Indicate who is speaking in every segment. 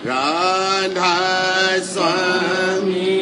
Speaker 1: राधा स्वामी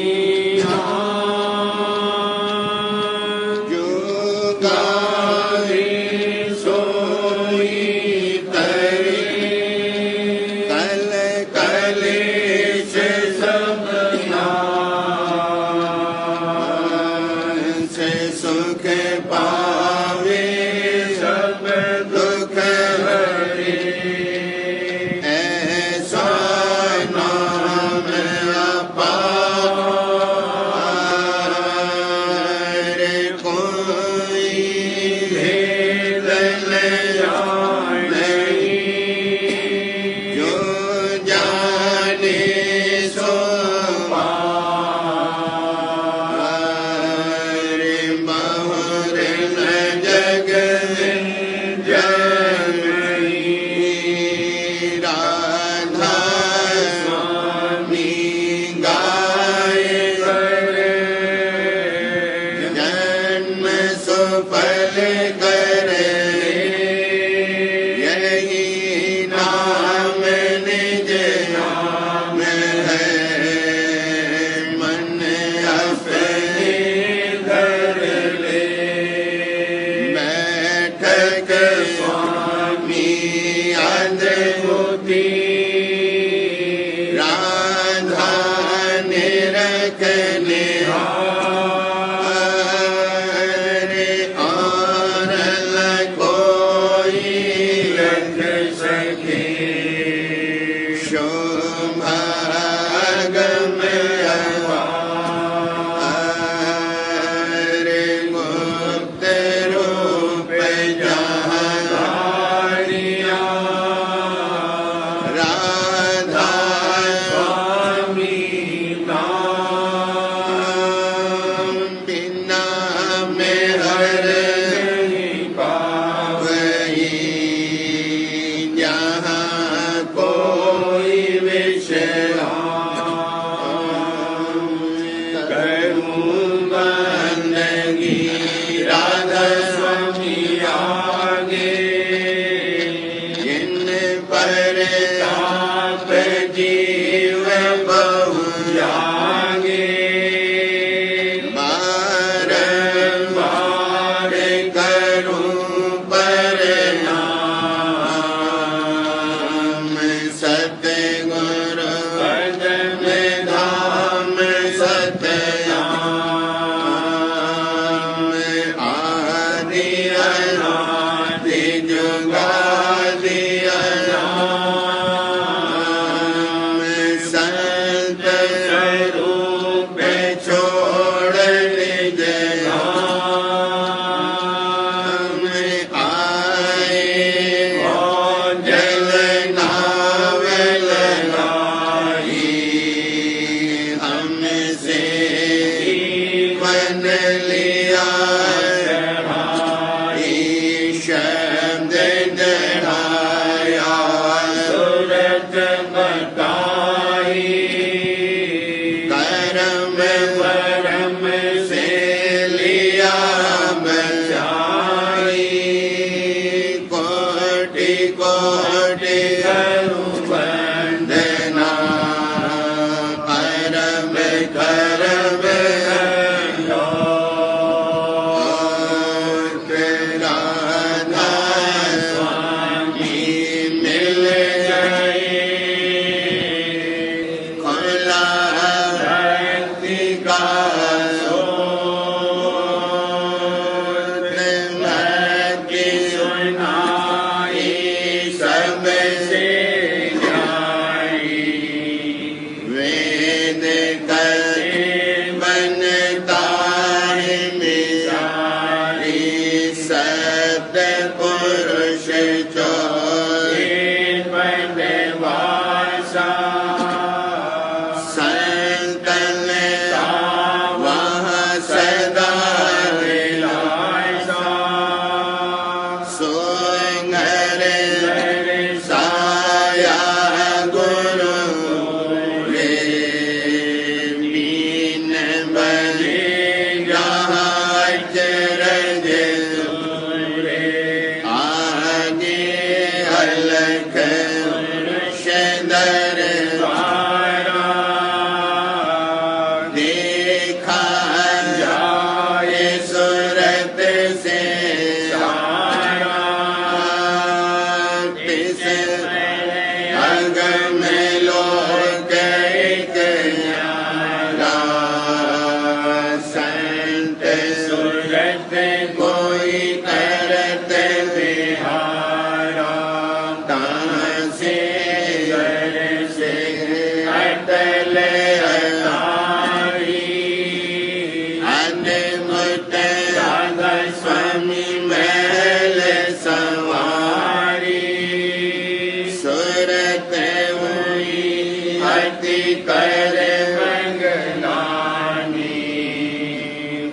Speaker 1: अति कर मंगलानी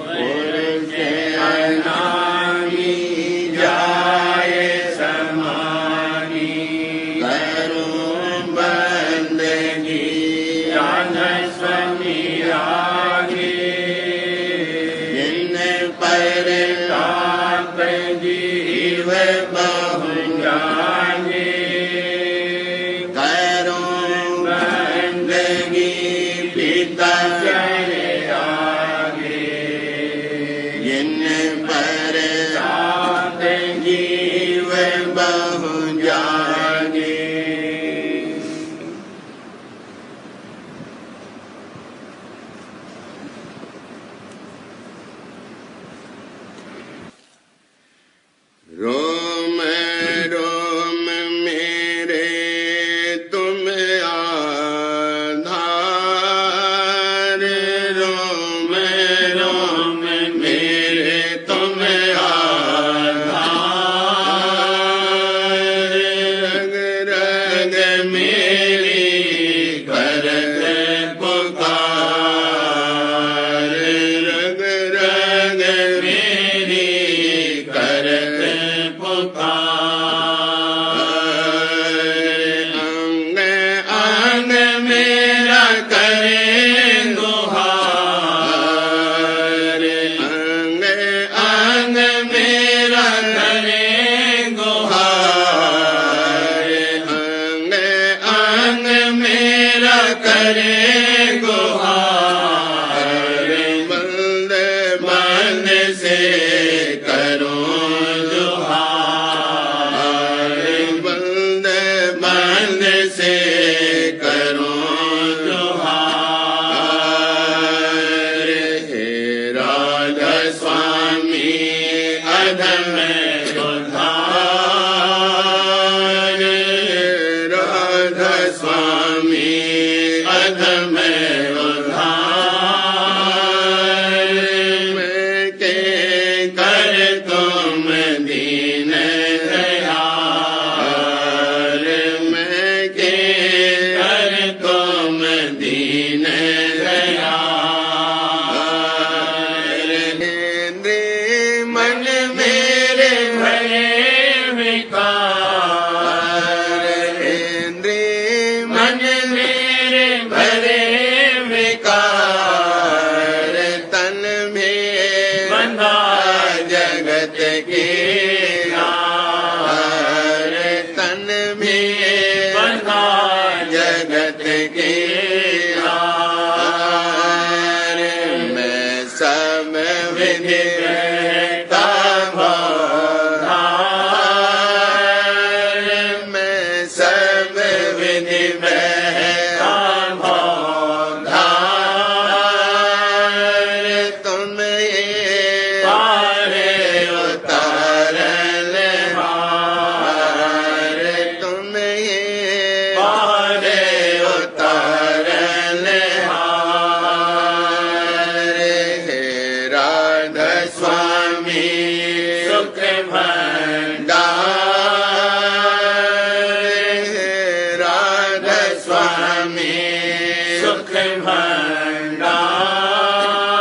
Speaker 1: पुरुष अनामी जाए समानी करूं बंदगी ज्ञान स्वामी आगे जिन पर ताप जीव बहु जाने करूं बंदगी पिता चले आगे जिन पर ताप जीव बहु जागे रोम रोम मेरे तुम आधार रोम रोम मेरे तुम आधार रग रग मेरी करत पुकार रग रग मेरी करत अंग अंग मेरा करे गुहार अंग अंग मेरा करे गुहार अंग अंग मेरा करे गुहार बंद बंद से करो बंद से करो जोहार हे राधा स्वामी अधम उद्धार राधा स्वामी अधम उद्धार मैं के कर तुम दीन दीन दयाल इंद्रिय मन मेरे भरे विकार इंद्रिय मन मेरे भरे विकार तन में बंधा जगत के हार तन में बंधा जगत के हार मैं सब विधि बहता भवधार मैं सब विधि बहता भवधार तुम ये पारे उतारल हार तुम ये पारे उतारल हार हे राधा स्वामी सुख भंडार हे राधा स्वामी सुख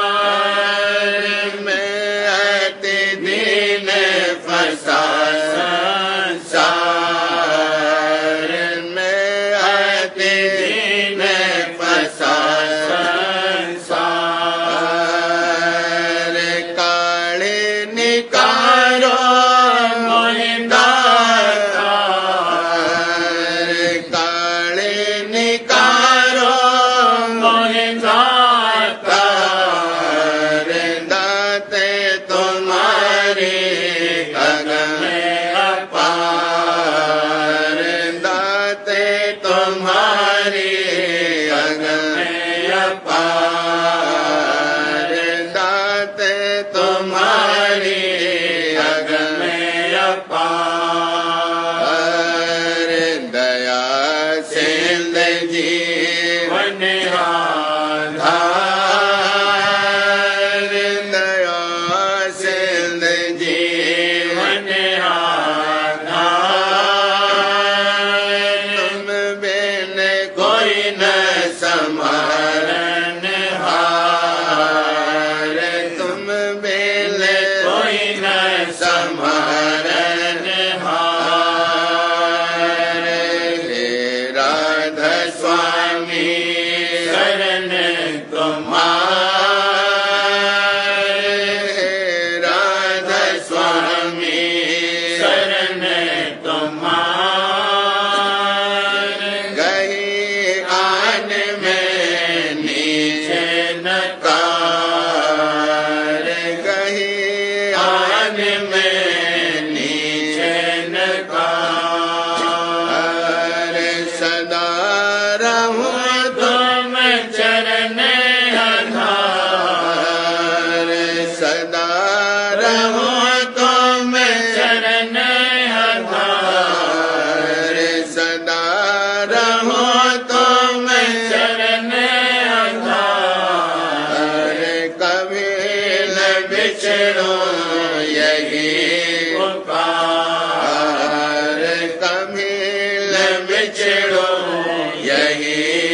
Speaker 1: भंडार मैं अति दीन फंसा संसार मैं अति दीन फंसा संसार काले निकारो मोहिदार काले निकारो मोहिदार रहूं तुम चरण आधार सदा रहूं तुम चरण आधार सदा रहूं तुम चरण आधार कभी न बिछड़ो यही पुकार कभी न बिछड़ो यही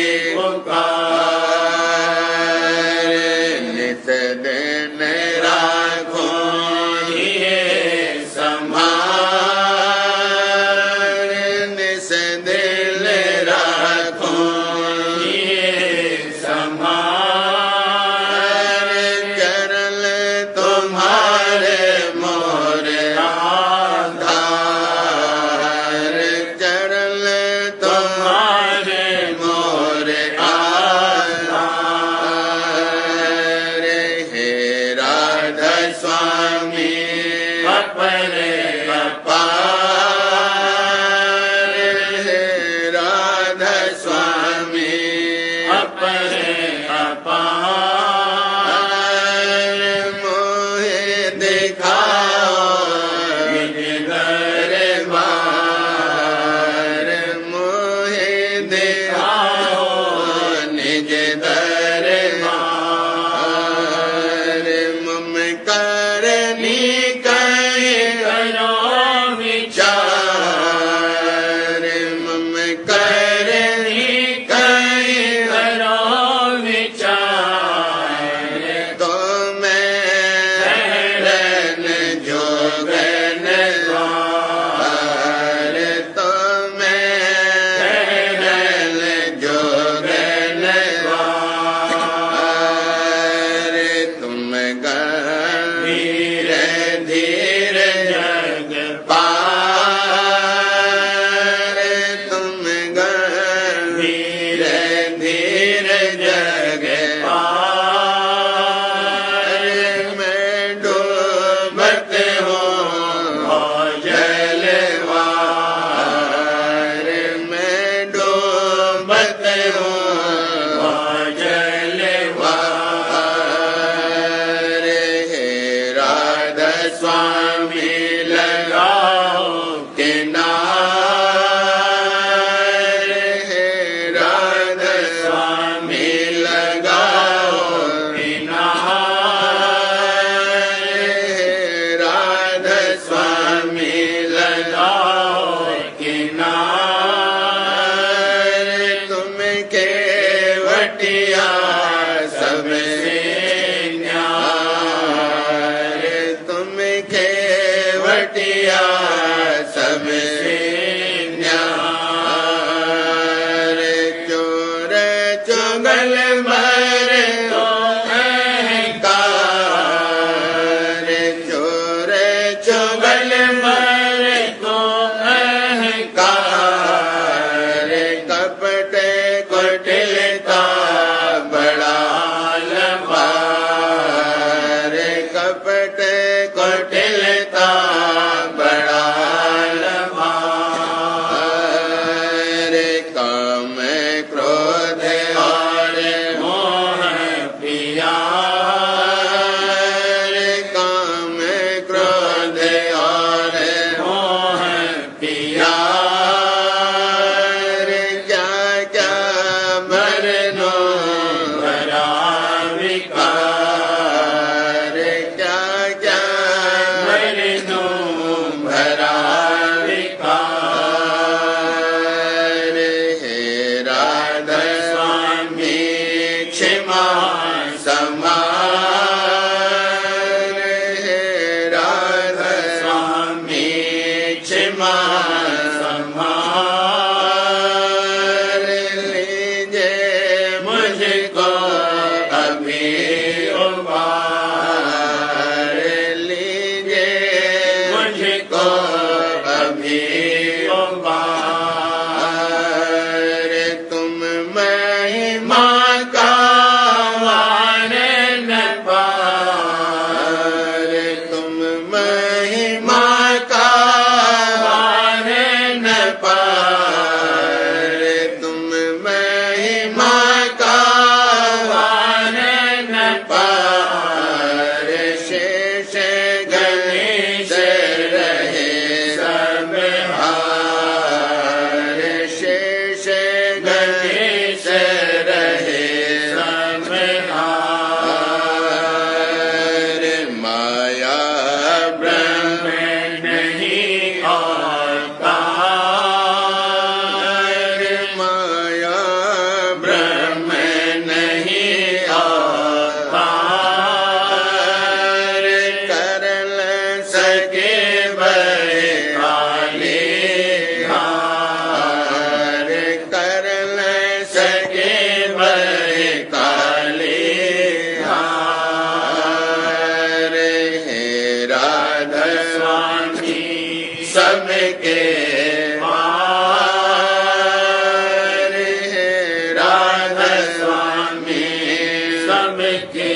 Speaker 1: के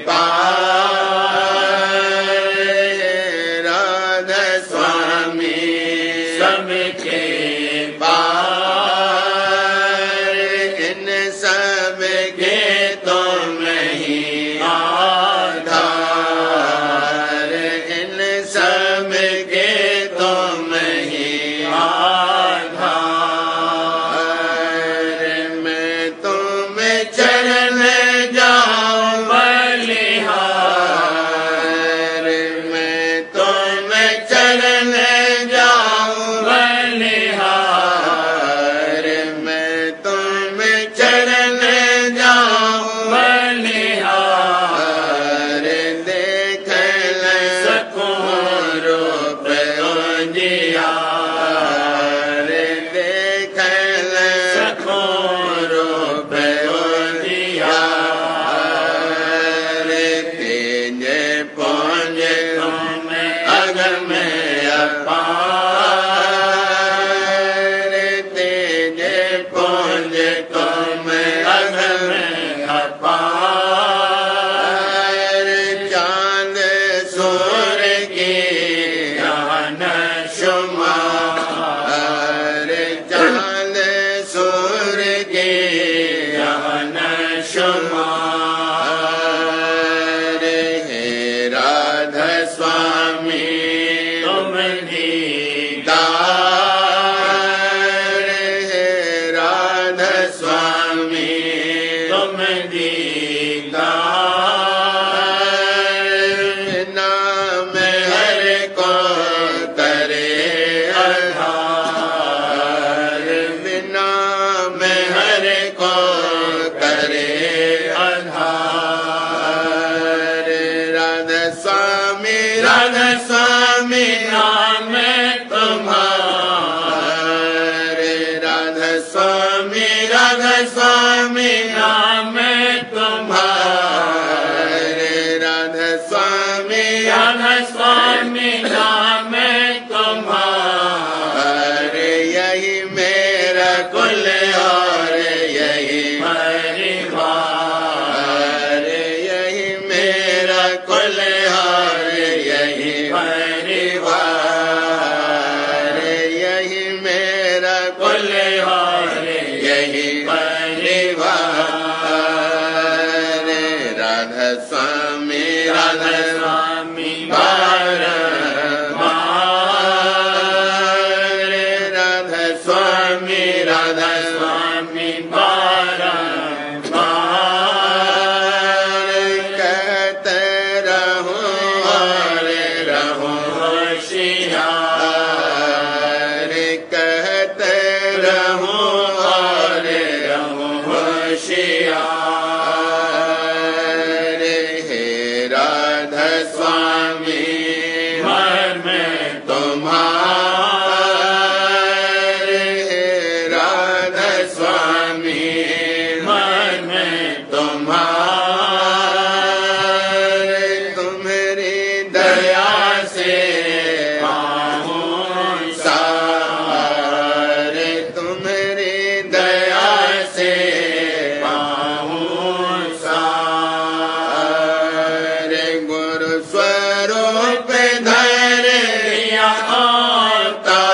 Speaker 1: पार राधा स्वामी सबके पार इन सब के तुम ही आधार इन सब के तुम ही आधार मैं तुम चरण जाऊं बलिहार मैं तुम चरण जाऊं बलिहार मैं तुम चरण जाऊं बलिहार देख न सकूं रूप उजियार देख न सकूं रूप उजियार तेज पुंज तुम अगम अपार तेज पुंज तुम अगम अपार चांद सूर्य की जान शुमार चांद सूर्य की जान शुमार हे राधा स्वामी तुम दीदार हे राधा स्वामी तुम दीदार नाम हर को करे आधार बिना में हर को करे आधार राधा स्वामी नाम तुम्हारे राधा स्वामी नाम तुम्हारे राधा स्वामी नाम तुम्हारे यही मेरा कुल और यही परिवार यही मेरा कुल और यही परिवार यही मेरा कुल और यही परिवार राधा स्वामी बार राधा स्वामी बार कहते रहूं और रहूं होशियार कहते रहूं और रहूं होशियार हे राधा स्वामी मन में तुम्हारे हे राधा स्वामी मन में तुम्हारे तुम्हारी दया से पाऊं सारे तुम्हारी दया से पाऊं सारे गुरु स्वरूप धर लिया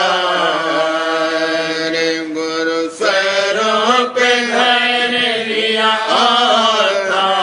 Speaker 1: अवतार गुरु स्वरूप धर लिया अवतार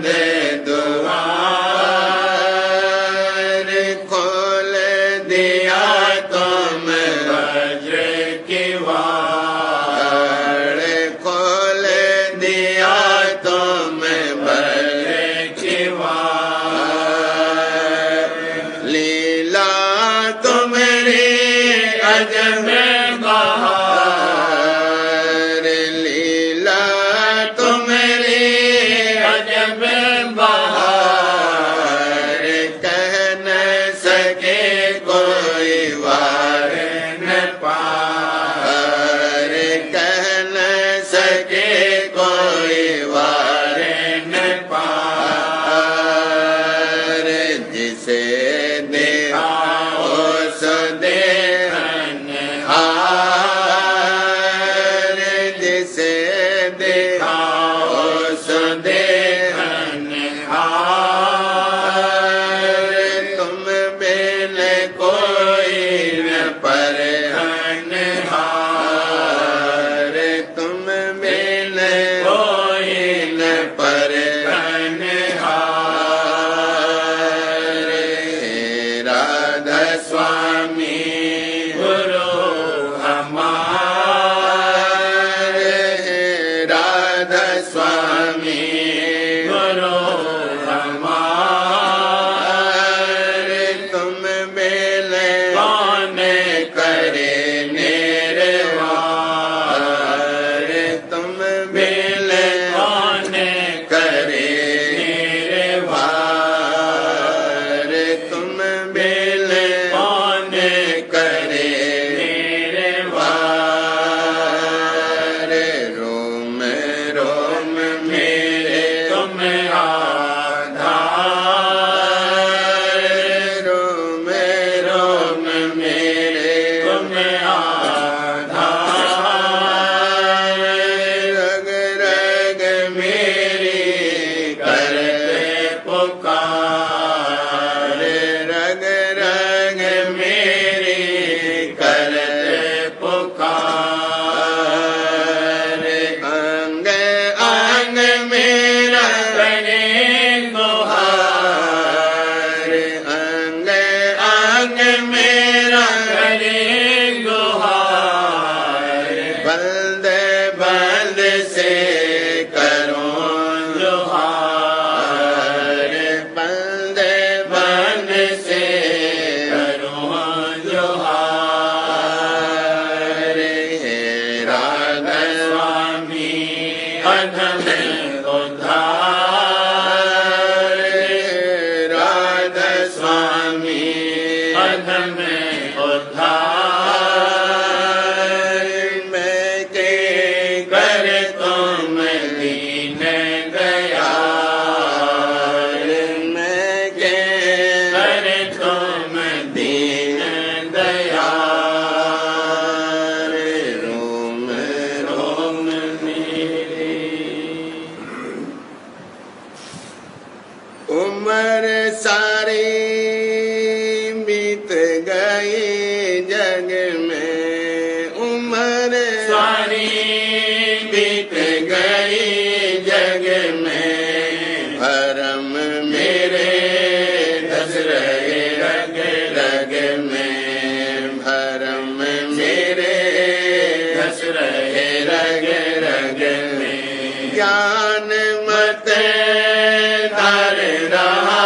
Speaker 1: दे द्वार खोल दिया तुम वज्र की वार खोल दिया तुम वज्र की वार लीला तुम्हारी अजब बहार लीला तुम्हारी अजब बहार कह न सके कोई वार न पार कह न सके कोई वार न पार जिसे देखा उस देखनहार जिसे देखा उस देखनहार तुम बिन कोई न परहनहार तुम बिन कोई न परहनहार राधा स्वामी गुरु हमारे राधा स्वामी गुरु हमारे तुम बेले कौन करे निर्वार तुम बेले कौन करे निर्वार तुम बेले कौन करे निर्वार रोम रोम मेरे तुम आधार रोम रोम मेरे तुम आधार रग रग मेरी करते पुकार रग रग मेरी करते पुकार अंग अंग मेरा करे गुहार अंग अंग मेरा करे गुहार बल्द बल्द से करो जोहार बल्द बल्द से करो जोहार हे राधा स्वामी अधम उद्धार राधा स्वामी अधम उद्धार मैं के कर तुम दीन दयाल मैं के कर तुम दीन दयाल रोम रोम मेरे उम्र सारी बीत गई जग में उम्र सारी बीत गई जग में भरम मेरे धस रहे रग रग में भरम मेरे धस रहे रग रग में ज्ञान मत धर रहा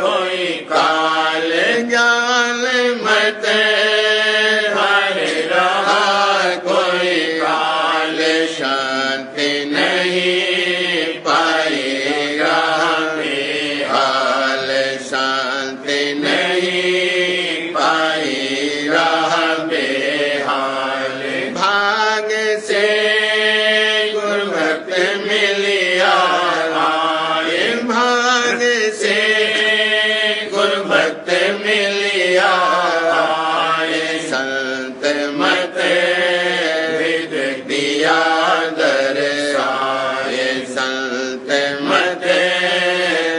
Speaker 1: कोई काल ज्ञान मत धर रहा कोई काल शांति नहीं पाएगा बेहाल शांति नहीं पाएगा बेहाल भाग से गुरभक्त मिलिया आए भाग से गुरभक्त मिलिया आए संत मत विद दिया दर्शाए संत मत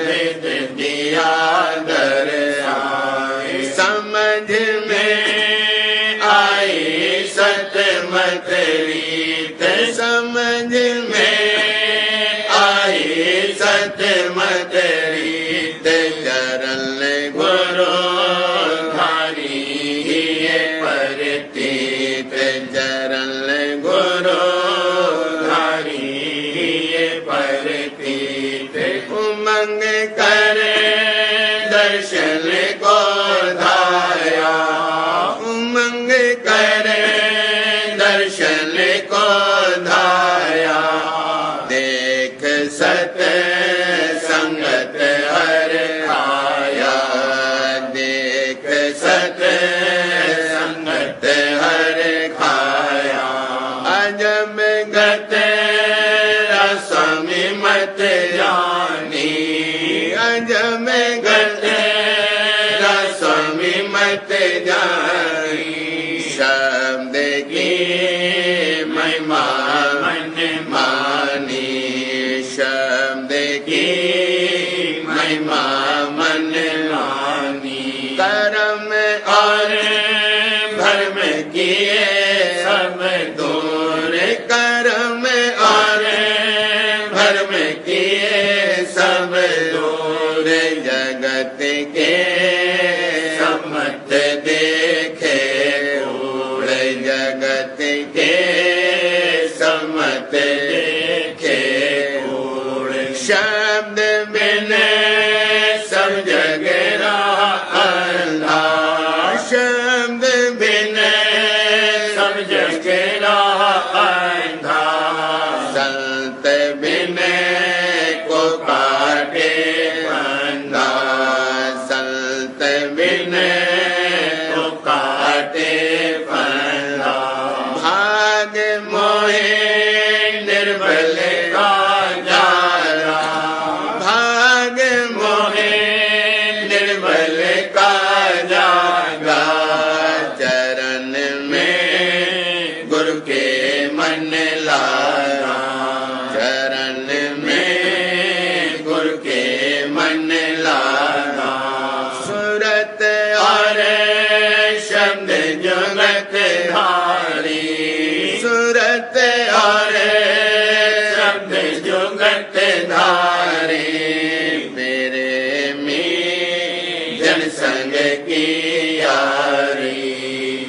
Speaker 1: विद दिया दर्शाए समझ में आई सतमत रीत समझ में आई सत उमंग करे दर्शन को धाया, उमंग करे दर्शन को धाया। देख सत संगत हर आया, देख सत संगत हर खाया। अजब गत रसमि मत जानी, अजब गत रसमि मत जानी। शब्द की महिमा मन मानी, शब्द की महिमा मन मानी। कर्म और भरम किए सब दूर, कर्म और भरम किए सब दूर। जगत के सम्मत देखे कूड़, जगत के सम्मत देखे कूड़। शब्द बिन सब जग रहा अंधा, शब्द बिन सब जग रहा अंधा। संत बिन को काटे बंधा, संत बिन को काटे बंधा। भाग मोहे निर्बल का जारा, भाग मोहे निर्बल का जागा। चरण में गुरु के मन लागा, चरण में गुरु के मन लागा। सूरत और शब्द जुगत धारी, सूरत और शब्द जुगत धारी। मेरे में जन संग की यारी,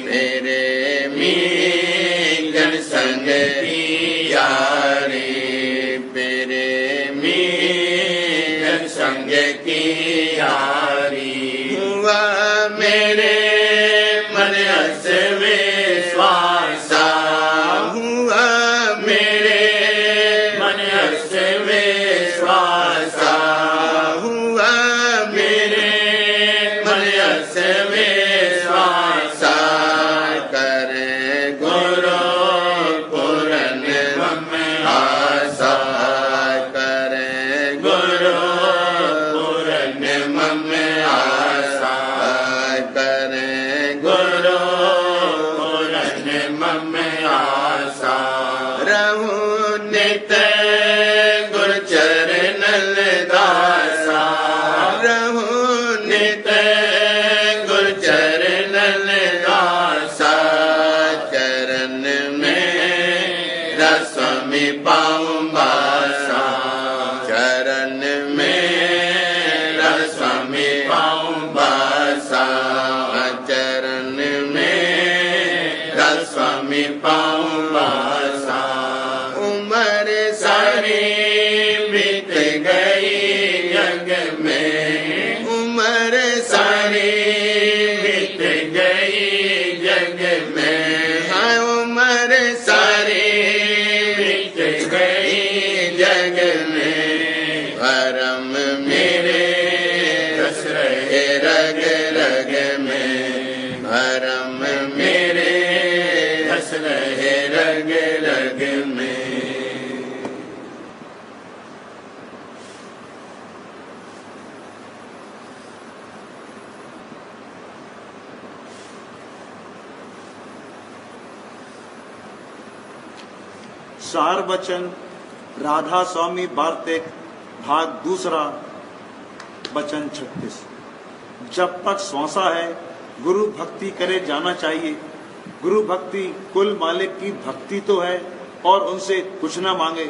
Speaker 1: मेरे में जन संग की यारी। मेरे में जन संग की यारी। हुआ मेरे मन अस विश्वासा, हुआ मेरे मन अस विश्वासा। हुआ मेरे मन अस विश्वासा। करे गुरु पूरन मम आशा, करे गुरु पूरन मम आशा। करे गुरु पूरन मम आशा। रहूं नित गुरु चरणल दासा, रहूं नित गुरु चरणल दासा। चरण में रसमि पाऊं बासा, चरण में रसमि पाऊं बासा। चरण में रसमि पाऊं बासा। उम्र सारी बीत गई जग में, उम्र सारी बीत गई जग में। हाँ उम्र सारी बीत गई जग में। भरम मेरे रस रहे रग रग में, भरम मेरे रस रहे रग रग में।
Speaker 2: सार वचन राधा स्वामी वार्तिक भाग दूसरा, वचन 36। जब तक श्वासा है गुरु भक्ति करे जाना चाहिए। गुरु भक्ति कुल मालिक की भक्ति तो है और उनसे कुछ ना मांगे।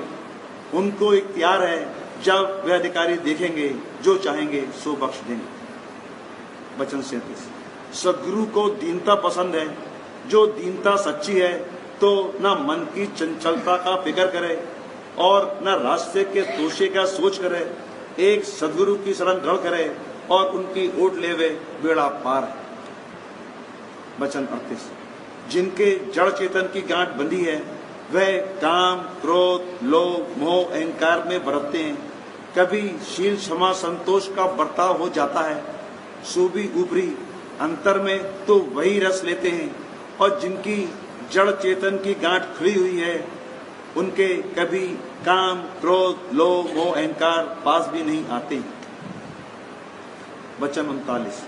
Speaker 2: उनको इख्तियार है, जब वे अधिकारी देखेंगे जो चाहेंगे सो बख्श देंगे। वचन 37। सदगुरु को दीनता पसंद है। जो दीनता सच्ची है तो न मन की चंचलता का फिक्र करे और न रास्ते के तोशे का सोच करे। एक सदगुरु की शरण ग्रहण करे और उनकी ओट लेवे बेड़ा पार है। वचन 38। जिनके जड़ चेतन की गांठ बंधी है वह काम, क्रोध, लोभ, मोह, अहंकार में बरतते हैं। कभी शील, क्षमा, संतोष का बर्ताव हो जाता है, सूबी ऊपरी अंतर में तो वही रस लेते हैं। और जिनकी जड़ चेतन की गांठ खड़ी हुई है उनके कभी काम, क्रोध, लोभ, मोह, अहंकार पास भी नहीं आते। वचन 39।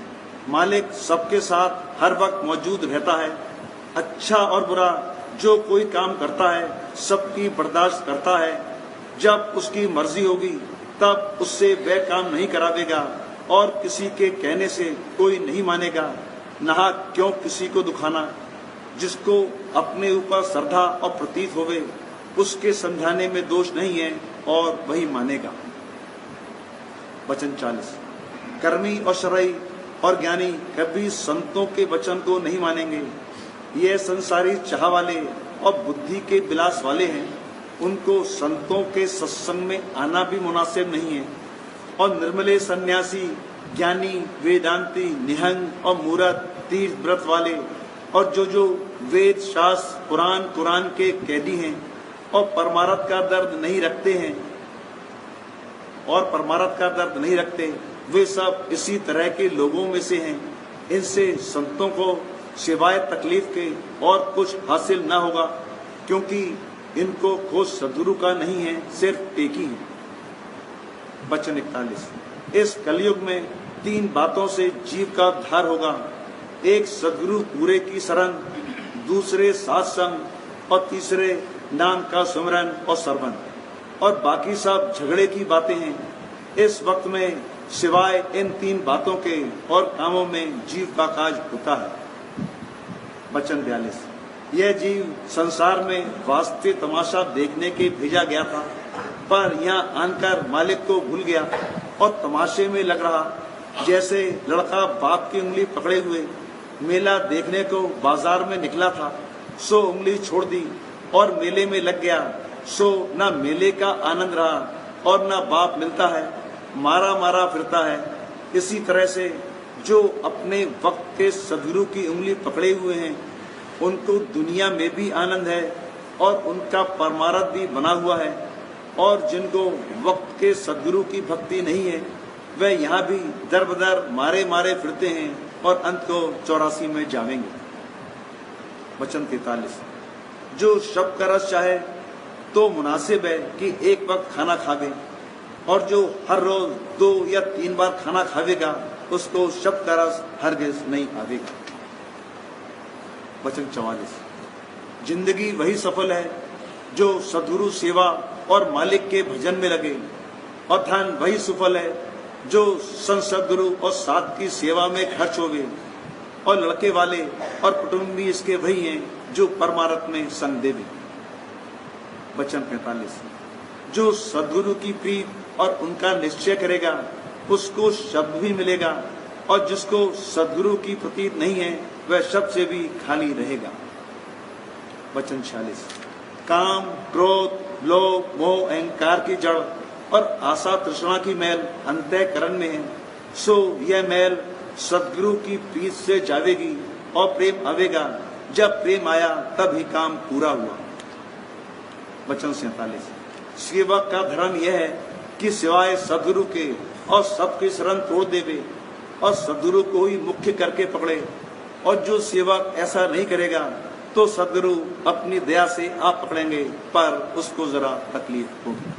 Speaker 2: मालिक सबके साथ हर वक्त मौजूद रहता है। अच्छा और बुरा जो कोई काम करता है सबकी बर्दाश्त करता है। जब उसकी मर्जी होगी तब उससे वह काम नहीं करावेगा और किसी के कहने से कोई नहीं मानेगा। नाहक क्यों किसी को दुखाना। जिसको अपने ऊपर श्रद्धा और प्रतीत होवे उसके समझाने में दोष नहीं है और वही मानेगा। वचन 40। कर्मी और शरई और ज्ञानी कभी संतों के वचन को नहीं मानेंगे। ये संसारी चाह वाले और बुद्धि के विलास वाले हैं। उनको संतों के सत्संग में आना भी मुनासिब नहीं है। और निर्मले सन्यासी, ज्ञानी, वेदांती, निहंग और मूरत, तीर्थ व्रत वाले और जो वेद, शास्त्र, पुराण, कुरान के कैदी हैं और परमार्थ का दर्द नहीं रखते वे सब इसी तरह के लोगों में से हैं। इनसे संतों को सिवाय तकलीफ के और कुछ हासिल न होगा, क्योंकि इनको खोज सदगुरु का नहीं है, सिर्फ एक ही है। वचन 41। इस कलयुग में 3 बातों से जीव का उद्धार होगा। एक सदगुरु पूरे की शरण, दूसरे सत्संग और तीसरे नाम का सुमरन और सरवन। और बाकी सब झगड़े की बातें हैं। इस वक्त में सिवाय इन 3 बातों के और कामों में जीव का काज होता है। वचन 42। यह जीव संसार में वास्तविक तमाशा देखने के भेजा गया था, पर यहाँ आनकर मालिक को भूल गया और तमाशे में लग रहा। जैसे लड़का बाप की उंगली पकड़े हुए मेला देखने को बाजार में निकला था, सो उंगली छोड़ दी और मेले में लग गया। सो न मेले का आनंद रहा और न बाप मिलता है, मारा फिरता है। इसी तरह से जो अपने वक्त के सदगुरु की उंगली पकड़े हुए हैं उनको दुनिया में भी आनंद है और उनका परमार्थ भी बना हुआ है। और जिनको वक्त के सदगुरु की भक्ति नहीं है वह यहाँ भी दर बदर मारे फिरते हैं और अंत को 84 में जावेंगे। वचन 43। जो शब्द का रस चाहे तो मुनासिब है कि एक वक्त खाना खावे, और जो हर रोज 2 या 3 बार खाना खावेगा उसको शब्द का रस हरगिज नहीं आवेगा। वचन 44। जिंदगी वही सफल है जो सदगुरु सेवा और मालिक के भजन में लगे, और धन वही सफल है जो सदगुरु और साथ की सेवा में खर्च होवे। और लड़के वाले और कुटुंबी इसके वही हैं जो परमार्थ में संग देवे। वचन 45। जो सदगुरु की प्रीत और उनका निश्चय करेगा उसको शब्द भी मिलेगा, और जिसको सदगुरु की प्रतीत नहीं है वह शब्द से भी खाली रहेगा। वचन 46। काम, क्रोध, लोभ, मोह, अहंकार की जड़ और आशा तृष्णा की मैल अंतःकरण में है। सो यह मैल सदगुरु की प्रीत से जावेगी और प्रेम आवेगा। जब प्रेम आया तब ही काम पूरा हुआ। वचन 47। सेवक का धर्म यह है कि सिवाय सदगुरु के और सबकी शरण तोड़ देवे और सदगुरु को ही मुख्य करके पकड़े। और जो सेवक ऐसा नहीं करेगा तो सदगुरु अपनी दया से आप पकड़ेंगे, पर उसको जरा तकलीफ होगी।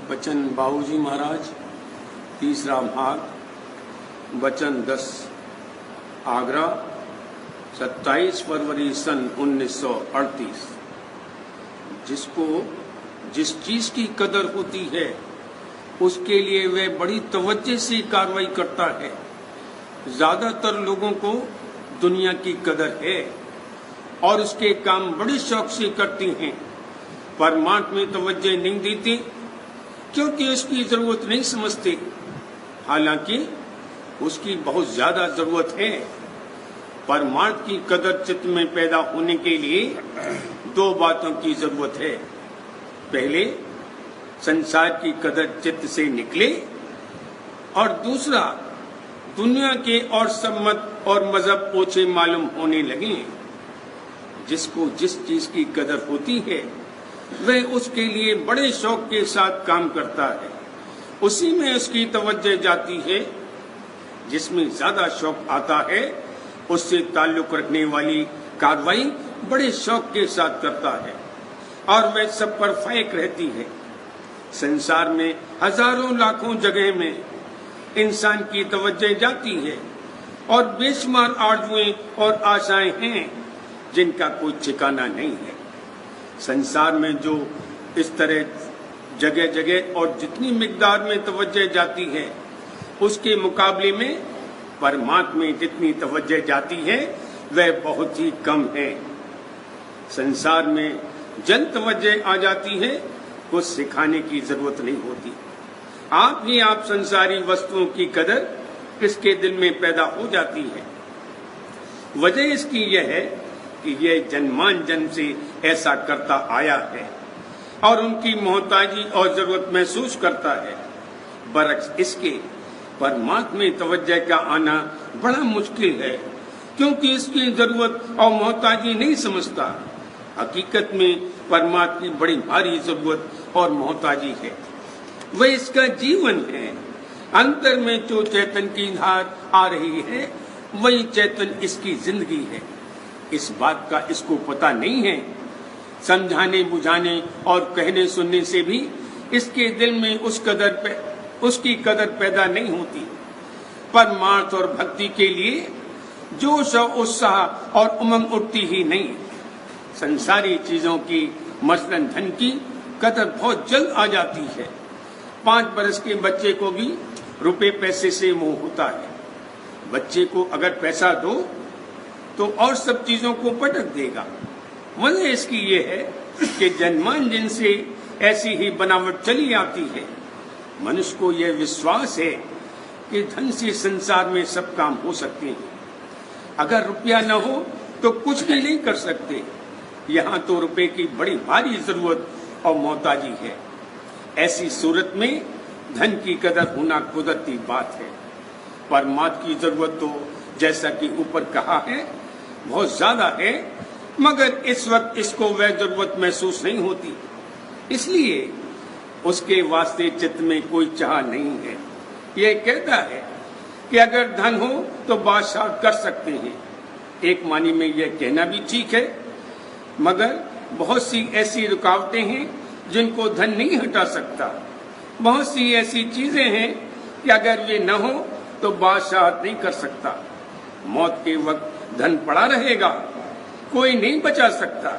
Speaker 3: वचन बाबूजी महाराज, तीसरा भाग। वचन 10। आगरा, 27 फरवरी सन 1938। जिसको जिस चीज की कदर होती है उसके लिए वह बड़ी तवज्जो से कार्रवाई करता है। ज्यादातर लोगों को दुनिया की कदर है और उसके काम बड़े शौक से करती हैं, परमात्मा में तवज्जो नहीं देती क्योंकि उसकी जरूरत नहीं समझते, हालांकि उसकी बहुत ज्यादा जरूरत है। परमात्मा की कदर चित्त में पैदा होने के लिए दो बातों की जरूरत है। पहले संसार की कदर चित्त से निकले और दूसरा दुनिया के और सम्मत और मजहब ओछे मालूम होने लगे। जिसको जिस चीज की कदर होती है वह उसके लिए बड़े शौक के साथ काम करता है, उसी में उसकी तवज्जो जाती है। जिसमें ज्यादा शौक आता है उससे ताल्लुक रखने वाली कार्रवाई बड़े शौक के साथ करता है और वह सब पर फायक रहती है। संसार में हजारों लाखों जगह में इंसान की तवज्जो जाती है और बेशुमार आरज़ुएं और आशाएं हैं जिनका कोई ठिकाना नहीं है। संसार में जो इस तरह जगह जगह और जितनी मिकदार में तवज्जो जाती है उसके मुकाबले में परमात्मा में जितनी तवज्जो जाती है वह बहुत ही कम है। संसार में जल्द तवज्जो आ जाती है, कुछ सिखाने की जरूरत नहीं होती। आप ही आप संसारी वस्तुओं की कदर किसके दिल में पैदा हो जाती है। वजह इसकी यह है कि यह जन्मान जन्म से ऐसा करता आया है और उनकी मोहताजी और जरूरत महसूस करता है। बरक्स इसके परमात्मा में तवज्जो का आना बड़ा मुश्किल है क्योंकि इसकी जरूरत और मोहताजी नहीं समझता। हकीकत में परमात्मा की बड़ी भारी जरूरत और मोहताजी है, वह इसका जीवन है। अंतर में जो चैतन की धार आ रही है वही चैतन इसकी जिंदगी है। इस बात का इसको पता नहीं है। समझाने बुझाने और कहने सुनने से भी इसके दिल में उसकी कदर पैदा नहीं होती। परमार्थ और भक्ति के लिए जोश और उत्साह और उमंग उठती ही नहीं। संसारी चीजों की मसलन धन की कदर बहुत जल्द आ जाती है। 5 बरस के बच्चे को भी रुपए पैसे से मोह होता है। बच्चे को अगर पैसा दो तो और सब चीजों को पटक देगा। वजह इसकी ये है कि जन्मान जन्म से ऐसी ही बनावट चली आती है। मनुष्य को यह विश्वास है कि धन से संसार में सब काम हो सकते हैं। अगर रुपया न हो तो कुछ भी नहीं कर सकते। यहाँ तो रुपए की बड़ी भारी जरूरत और मोहताजी है। ऐसी सूरत में धन की कदर होना कुदरती बात है। परमात्मा की जरूरत तो जैसा कि ऊपर कहा है बहुत ज्यादा है, मगर इस वक्त इसको वह जरूरत महसूस नहीं होती, इसलिए उसके वास्ते चित्त में कोई चाह नहीं है। यह कहता है कि अगर धन हो तो बादशाह कर सकते हैं। एक मानी में यह कहना भी ठीक है, मगर बहुत सी ऐसी रुकावटें हैं जिनको धन नहीं हटा सकता। बहुत सी ऐसी चीजें हैं कि अगर वे न हो तो बादशाह नहीं कर सकता। मौत के वक्त धन पड़ा रहेगा, कोई नहीं बचा सकता।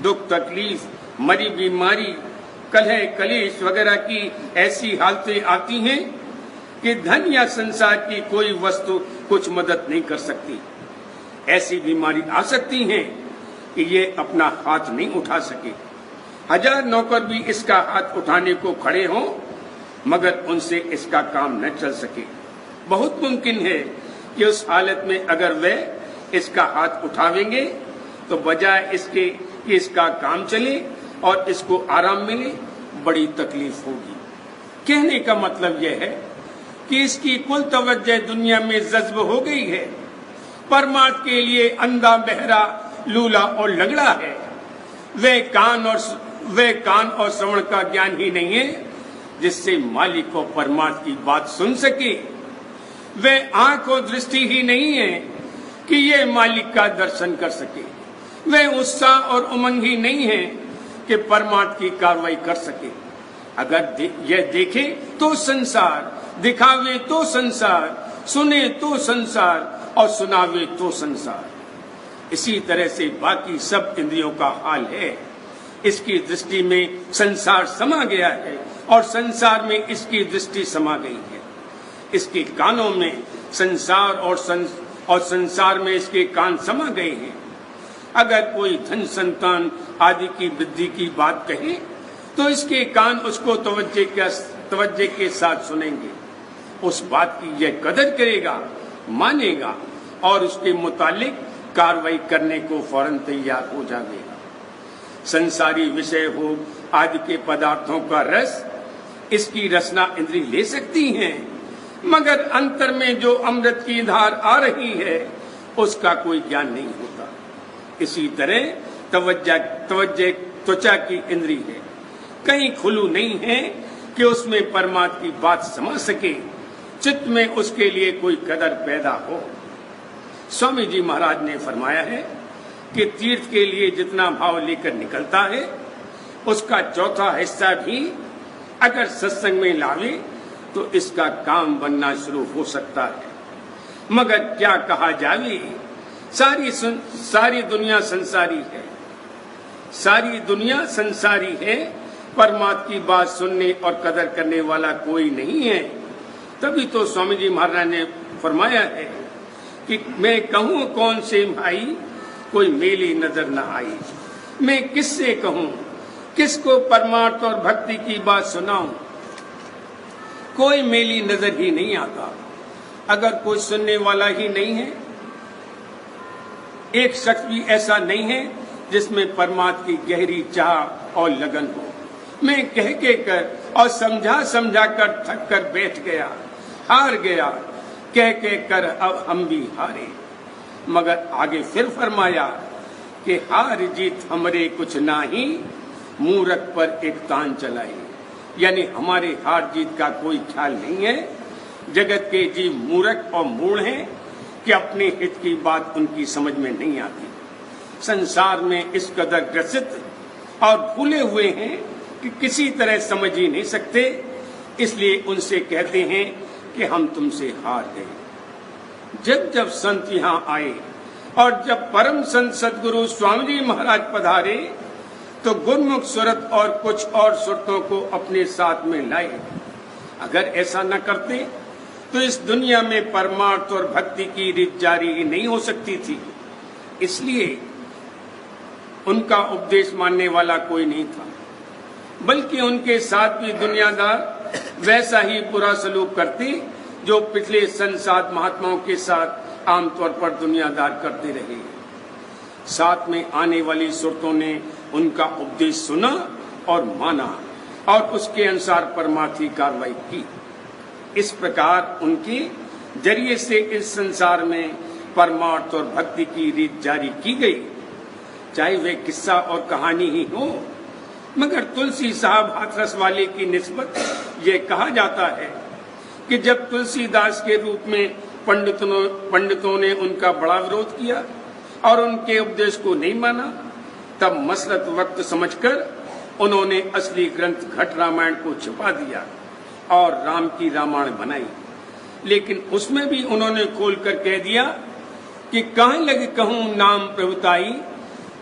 Speaker 3: दुख तकलीफ, मरी बीमारी, कलह कलेश वगैरह की ऐसी हालतें आती हैं कि धन या संसार की कोई वस्तु कुछ मदद नहीं कर सकती। ऐसी बीमारी आ सकती है कि ये अपना हाथ नहीं उठा सके। 1000 नौकर भी इसका हाथ उठाने को खड़े हों, मगर उनसे इसका काम न चल सके। बहुत मुमकिन है कि उस हालत में अगर वे इसका हाथ उठावेंगे तो बजाय इसके कि इसका काम चले और इसको आराम मिले, बड़ी तकलीफ होगी। कहने का मतलब यह है कि इसकी कुल तवज्जो दुनिया में जज्ब हो गई है। परमात्मा के लिए अंधा, बहरा, लूला और लंगड़ा है। वे कान और श्रवण का ज्ञान ही नहीं है जिससे मालिक को परमात्मा की बात सुन सके। वे आंख और दृष्टि ही नहीं है कि ये मालिक का दर्शन कर सके। वे उत्साह और उमंग ही नहीं है कि परमात्मा की कार्रवाई कर सके। अगर यह देखे तो संसार, दिखावे तो संसार, सुने तो संसार और सुनावे तो संसार। इसी तरह से बाकी सब इंद्रियों का हाल है। इसकी दृष्टि में संसार समा गया है और संसार में इसकी दृष्टि समा गई है। इसके कानों में संसार और और संसार में इसके कान समा गए हैं। अगर कोई धन संतान आदि की वृद्धि की बात कहे तो इसके कान उसको तवज्जे के साथ सुनेंगे, उस बात की यह कदर करेगा, मानेगा और उसके मुतालिक कार्रवाई करने को फौरन तैयार हो जाएगा। संसारी विषय हो आदि के पदार्थों का रस इसकी रसना इंद्री ले सकती हैं, मगर अंतर में जो अमृत की धार आ रही है उसका कोई ज्ञान नहीं होता। इसी तरह तवज्जे त्वचा की इंद्री है, कहीं खुलू नहीं है कि उसमें परमात्मा की बात समझ सके, चित्त में उसके लिए कोई कदर पैदा हो। स्वामी जी महाराज ने फरमाया है कि तीर्थ के लिए जितना भाव लेकर निकलता है उसका चौथा हिस्सा भी अगर सत्संग में लावे तो इसका काम बनना शुरू हो सकता है। मगर क्या कहा जावे, सारी दुनिया संसारी है, सारी दुनिया संसारी है, परमात्मा की बात सुनने और कदर करने वाला कोई नहीं है। तभी तो स्वामी जी महाराज ने फरमाया है कि मैं कहूँ कौन से भाई कोई मेली नजर न आई, मैं किससे कहूँ, किसको परमार्थ और भक्ति की बात सुनाऊं, कोई मेली नजर ही नहीं आता। अगर कोई सुनने वाला ही नहीं है, एक शख्स भी ऐसा नहीं है जिसमें परमात्मा की गहरी चाह और लगन हो। मैं कह के कर और समझा कर थक कर बैठ गया, हार गया, कह के कर अब हम भी हारे। मगर आगे फिर फरमाया कि हार जीत हमरे कुछ नाही, मूरख पर एक तान चलाई। यानी हमारे हार जीत का कोई ख्याल नहीं है। जगत के जीव मूर्ख और मूढ़ हैं कि अपने हित की बात उनकी समझ में नहीं आती। संसार में इस कदर ग्रसित और भूले हुए हैं कि किसी तरह समझ ही नहीं सकते, इसलिए उनसे कहते हैं कि हम तुमसे हार गए। जब जब संत यहाँ आए और जब परम संत सदगुरु स्वामी जी महाराज पधारे तो गुरमुख सुरत और कुछ और सुरतों को अपने साथ में लाए। अगर ऐसा न करते तो इस दुनिया में परमार्थ और भक्ति की रीत जारी ही नहीं हो सकती थी। इसलिए उनका उपदेश मानने वाला कोई नहीं था, बल्कि उनके साथ भी दुनियादार वैसा ही बुरा सलूक करते जो पिछले संसार महात्माओं के साथ आमतौर पर दुनियादार करते रहे। साथ में आने वाली सुरतों ने उनका उपदेश सुना और माना और उसके अनुसार परमार्थी कार्रवाई की। इस प्रकार उनके जरिए से इस संसार में परमार्थ और भक्ति की रीत जारी की गई, चाहे वे किस्सा और कहानी ही हो। मगर तुलसी साहब हाथरस वाले की निस्बत ये कहा जाता है कि जब तुलसीदास के रूप में पंडितों ने उनका बड़ा विरोध किया और उनके उपदेश को नहीं माना, तब मसलत वक्त समझकर उन्होंने असली ग्रंथ घट रामायण को छिपा दिया और राम की रामायण बनाई। लेकिन उसमें भी उन्होंने खोलकर कह दिया कि कहाँ लगे कहूँ नाम प्रभुताई,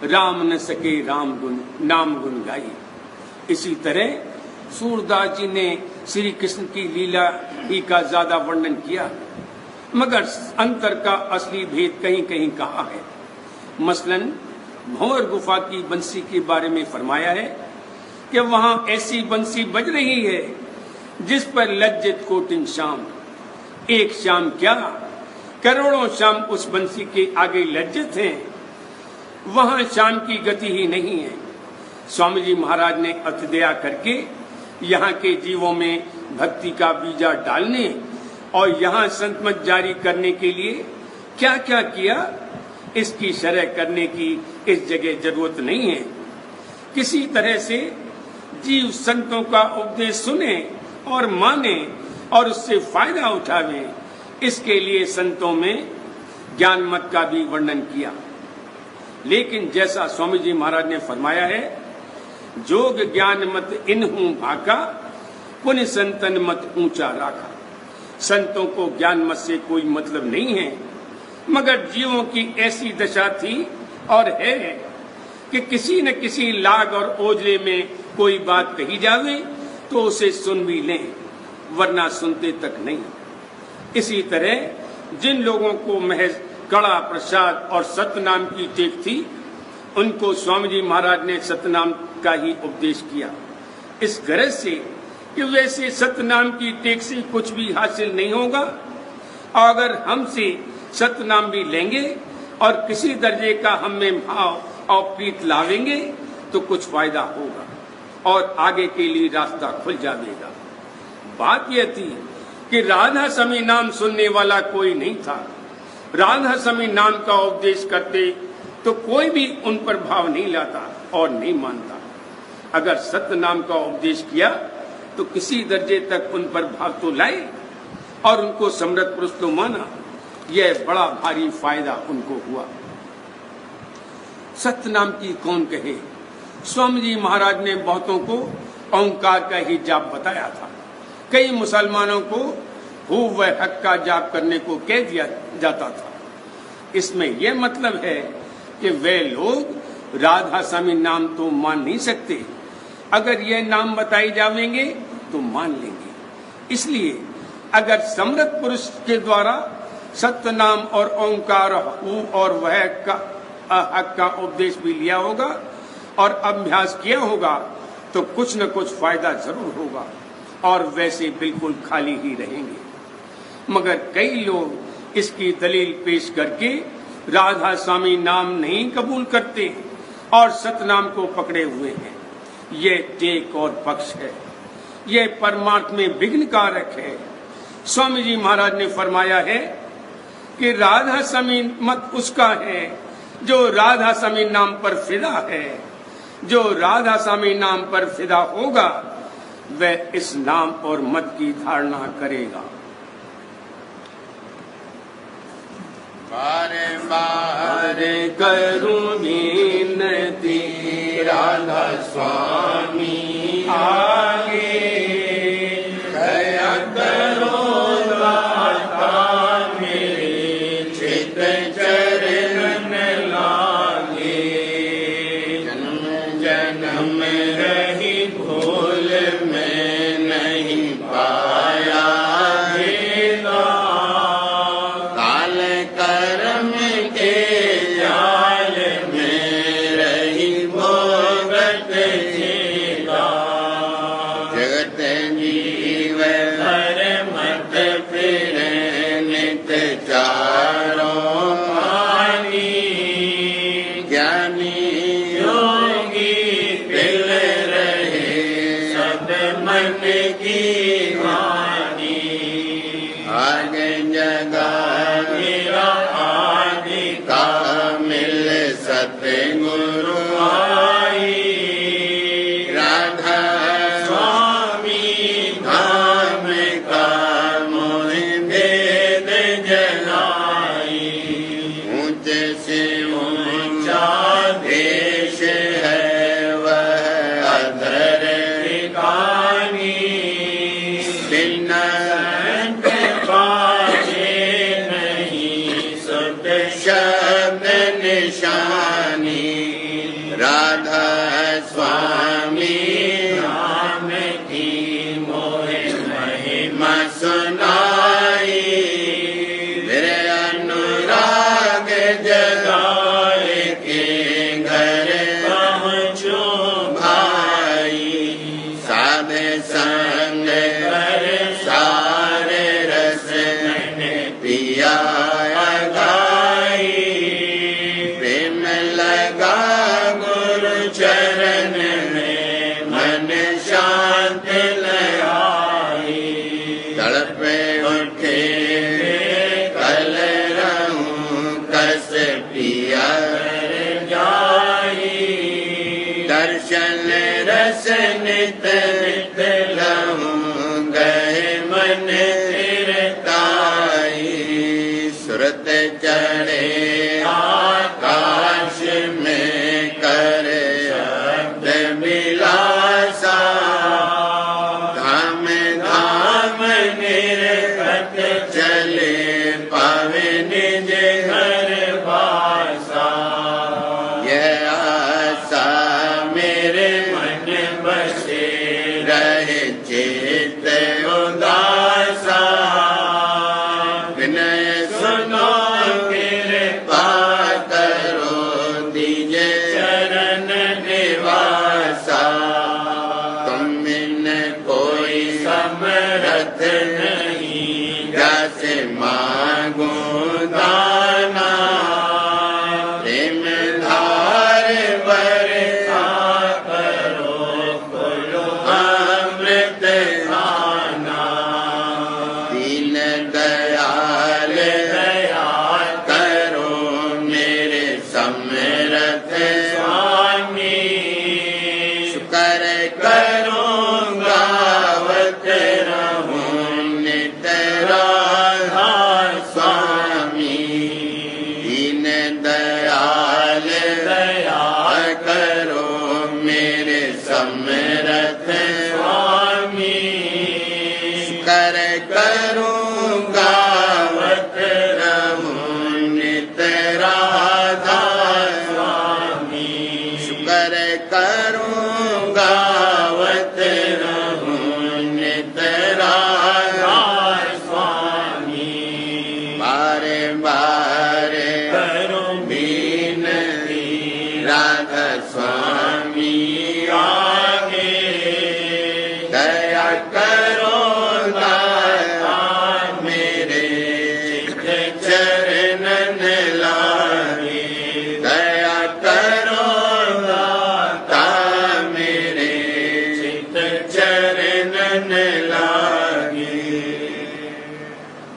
Speaker 3: राम न सके नाम गुण गाई। इसी तरह सूरदास जी ने श्री कृष्ण की लीला ही का ज्यादा वर्णन किया, मगर अंतर का असली भेद कहीं कहीं कहा है। मसलन भंवर गुफा की बंसी के बारे में फरमाया है कि वहां ऐसी बंसी बज रही है जिस पर लज्जित कोटिन शाम, एक शाम क्या करोड़ों शाम उस बंसी के आगे लज्जित हैं। वहां शाम की गति ही नहीं है। स्वामी जी महाराज ने अतिदया करके यहाँ के जीवों में भक्ति का बीजा डालने और यहाँ संतमत जारी करने के लिए क्या क्या किया, इसकी शरह करने की इस जगह जरूरत नहीं है। किसी तरह से जीव संतों का उपदेश सुने और माने और उससे फायदा उठावे, इसके लिए संतों में ज्ञान मत का भी वर्णन किया। लेकिन जैसा स्वामी जी महाराज ने फरमाया है, जोग ज्ञान मत इनहूं भाका, पुण्य संतन मत ऊंचा राखा। संतों को ज्ञान मत से कोई मतलब नहीं है, मगर जीवों की ऐसी दशा थी और है कि किसी न किसी लाग और ओझले में कोई बात कही जावे तो उसे सुन भी लें, वरना सुनते तक नहीं। इसी तरह जिन लोगों को महज कड़ा प्रसाद और सतनाम की टेक थी, उनको स्वामी जी महाराज ने सतनाम का ही उपदेश किया, इस गरज से कि वैसे सतनाम की टेक से कुछ भी हासिल नहीं होगा। अगर हमसे सतनाम भी लेंगे और किसी दर्जे का हमें भाव और प्रीत लावेंगे तो कुछ फायदा होगा और आगे के लिए रास्ता खुल जाएगा। बात यह थी कि राधा स्वामी नाम सुनने वाला कोई नहीं था। राधा स्वामी नाम का उपदेश करते तो कोई भी उन पर भाव नहीं लाता और नहीं मानता। अगर सत्य नाम का उपदेश किया तो किसी दर्जे तक उन पर भाव तो लाए और उनको समृद्ध पुरुष तो माना। यह बड़ा भारी फायदा उनको हुआ। सत्य नाम की कौन कहे? स्वामी जी महाराज ने बहुतों को ओंकार का ही जाप बताया था। कई मुसलमानों को हु व हक का जाप करने को कह दिया जाता था। इसमें यह मतलब है कि वे लोग राधा स्वामी नाम तो मान नहीं सकते, अगर यह नाम बताए जावेंगे तो मान लेंगे। इसलिए अगर समृद्ध पुरुष के द्वारा सत्य नाम और ओंकार हु और वह का हक का उपदेश भी लिया होगा और अभ्यास किया होगा तो कुछ न कुछ फायदा जरूर होगा और वैसे बिल्कुल खाली ही रहेंगे। मगर कई लोग इसकी दलील पेश करके राधा स्वामी नाम नहीं कबूल करते और सतनाम को पकड़े हुए हैं। ये टेक और पक्ष है, ये परमार्थ में विघ्न कारक है। स्वामी जी महाराज ने फरमाया है कि राधा स्वामी मत उसका है जो राधा स्वामी नाम पर फिदा है। जो राधा स्वामी नाम पर फिदा होगा वह इस नाम और मत की धारणा करेगा।
Speaker 1: बार बार
Speaker 3: करूं विनती
Speaker 1: राधा स्वामी
Speaker 3: आगे,
Speaker 1: दया करो दाता मेरे चित चरण लागे। जन्म जन्म रही भूल में नहीं पाया भेदा, काल कर्म के जाल में रही भोगत जीवा। जगत जीव हर मत फिर नित चारों पानी, ज्ञानी योगी पिल रहे सब मन की वाणी। आगे जगा मेरा आदि का मिल सतगुरु आई। राधा स्वामी धाम का मोह भेद जलाई। ऊंचे से ऊंचा देश है वह अधर ठिकानी। बिना बाजे नहीं सुध शब्द निशानी। राधा स्वामी नाम की मोह महिमा सुनाई। मेरे अनुराग जगाए के घर पहुँचो भाई। साधे संग कर सारे रस पिया गाई। प्रेम लगा गुरु चरण में मन शांत लगाई। तड़पे उठे कल रहूं कस पिया जाई। दर्शन रस नित नित लहूं गए मन फिरताई। सुरत चढ़े आकाश में कर शब्द मिलासा। धाम धाम निर्गत चले पावे निज घर वासा। यह आशा मेरे मन बसे रहे चित उदासा। विनय सुनो मेरे समरथ स्वामी शुकर करूँगा गावत रहूं नित राधा स्वामी दीन दयाल दया करो मेरे समरथ स्वामी शुकर करूँ गावत रहूं नित राधा स्वामी शुकर करूँ गावत रहूं नित राधा स्वामी बारे बारे करूं बीनती राधा स्वामी आगे दया करो दाता मेरे चरणन लागे दया करो दाता मेरे चरणन लागे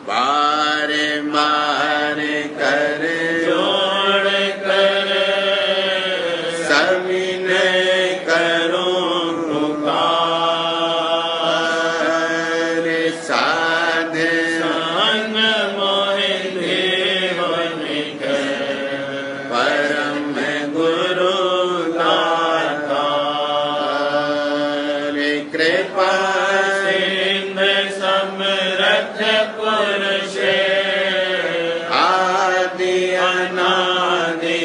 Speaker 1: बार बार कर जोड़ कर सविनय करूं पुकार साध संग मोह देवन कर परम गुरु दाता कृपा सिंधु समरथ पुरुष आदि अनादि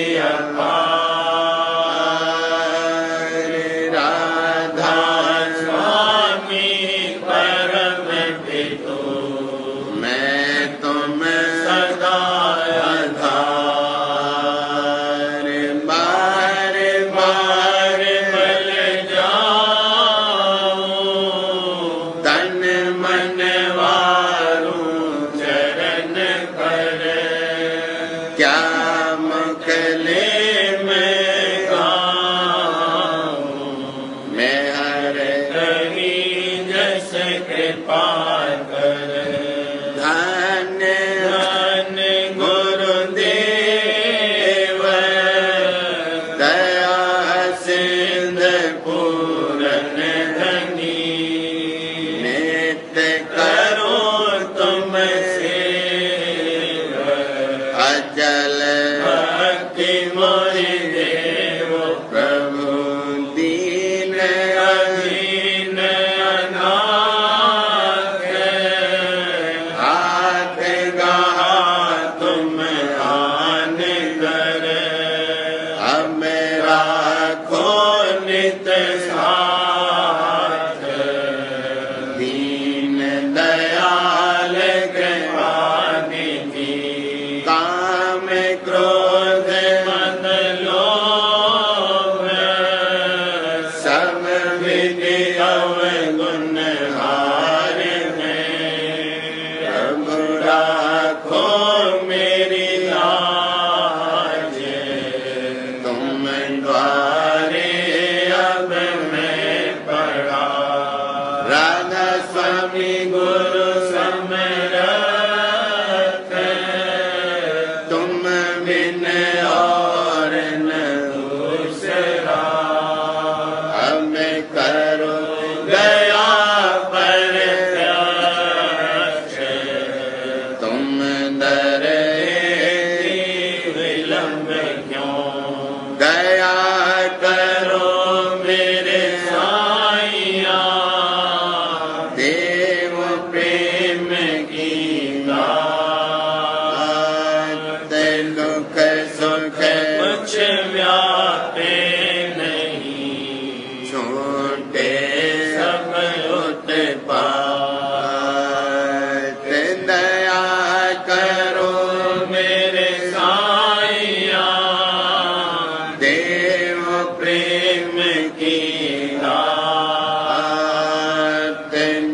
Speaker 1: अपार राधा स्वामी परम पितो मैं तुम सदा आधार बार बार बल जाऊं तन मन वारूं चरण कर क्या मुखले में गाऊं मैं हर करी जस कृपा कर धन धन गुरुदेव दया सिंध पूरन धनी नित्य करो तुमसे अचल भक्ति मोहि देव प्रभु दीन अधीन अनाथ हाथ गहा तुम आन कर अब राखो नित साथ दीन दयाल कृपा निधि काम क्रोध मद लोभ सब विधि अवगुण हार हैं प्रभु राखो मेरी लाज तुम द्वारे अब मैं पड़ा राधा स्वामी गुरु समरथ तुम बिन और न दूसरा अब करो दया पर तुम दर विलंब क्यों दया करो मेरे साईया देव प्रेम की दात दुख सुख कुछ व्यापे नहीं छोटे सब उत्पात दया करो मेरे साईया देव प्रेम की दात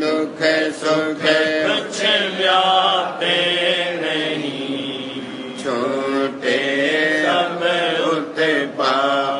Speaker 1: दुख सुख कुछ व्यापे नहीं छोटे सब उत्पात